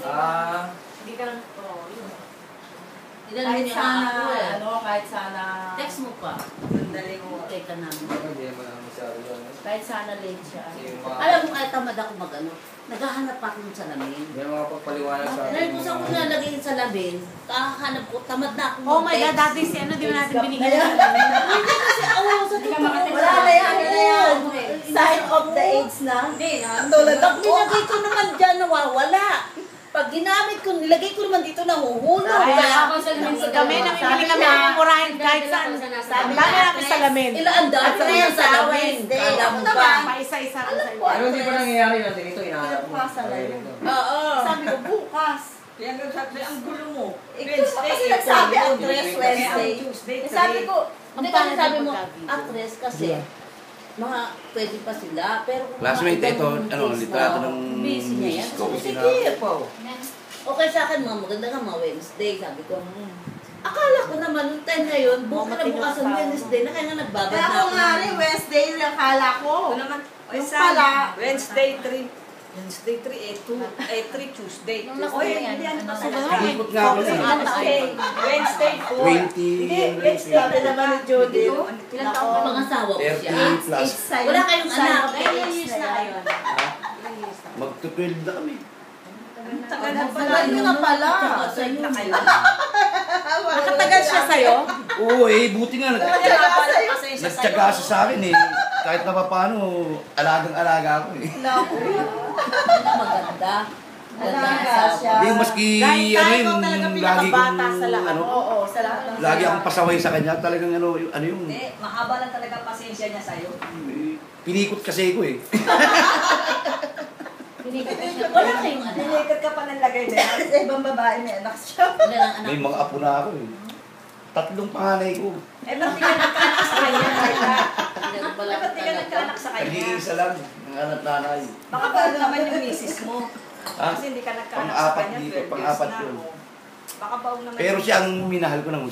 Hindi ka lang, yun. Kahit sana, kahit sana... Text mo pa. Sandali mo. Teka namin. Hindi mo lang masyado yan. Kahit sana late siya. Alam mo, kahit tamad ako mag-ano, naghahanap ako ng salamin. May mga pagpaliwanag sa akin. Dahil kung saan ko nalagay yung salamin, kakahanap ko, tamad na ako. Oh my God, dati si ano, di ba natin binigyan ng salamin? Hindi kasi ako sa totoo. Wala na yan, wala yan. Sign of the age na. Hindi na. Tulad Pag ako. nilagay ko naman dyan, nawawala. Pag ginamit ko, nilagay ko naman dito, nahuhulog. Kami, namimili kami ng mumurahin kahit saan. Ang dami namin salamin. Ilaan dami na yung salamin. Alam mo ba? Paisa-isa ko sa'yo. Ano hindi pa nangyayari natin ito? Inaharap mo. Oo. Sabi ko, bukas. Kaya sabi, ang gulo mo. Kasi nagsabi ang dress Wednesday. Sabi ko, Hindi kasi sabi mo, actress kasi, mga pwede pa sila, pero kung Classmate, mga ito, ibang ano, days litrato na, ng busy niya yan. Miss So, Ko. sige po. Okay sa akin, mga maganda nga mga Wednesday, sabi ko. Akala ko naman, nung time na yun, bukas na bukas ang Wednesday, na kaya nga nagbabad kaya na ako ako. nga rin, Wednesday yung akala ko. Ito naman, Yung pala. Wednesday 3. Wednesday 3, 3 Tuesday. Nung Oy, nakuha yan, hindi yan ano pa Ikot nga ako Wednesday, na. Wednesday 4. 20. Hindi, Wednesday Sabi naman ni Jody. Ilan taon ka ba? Pangasawa ko siya. 30 plus. Wala kayong anak. Ilang years na kayo? Magto-12 na kami. Tagal na pala. Tagal nyo na pala. Tsaka sa'yo. Nakatagal siya sa'yo? Oo buti nga. Pasensya Nagtyaga siya sa akin eh. Kahit na paano, alagang-alaga ako eh. Naku. Ano maganda. Alaga siya. Hindi, maski Kahit ano tayo yun, talaga lagi pinakabata kong, sa lahat. ano, Oo, sa lahat ng lagi akong pasaway sa kanya. Talagang ano yung, Hindi, mahaba lang talaga pasensya niya sa'yo. pinikot kasi ko eh. Wala kayong anak. Dinikat ka pa ng lagay na yan. Sa ibang babae may anak siya. Wala lang anak. May mga apo na ako eh. 3 panganay ko. Eh, ba't di ka nagkaanak sa kanya? Hindi ko pala Eh, ba't di ka nagkaanak sa kanya? Nag-iisa lang, ng anak nanay. Baka ba naman yung misis mo? Ha? Kasi hindi ka nagkaanak sa Pang-apat kanya, dito, 12 years pang-apat na. yun. Baka baong naman Pero yung siya ang minahal ko ng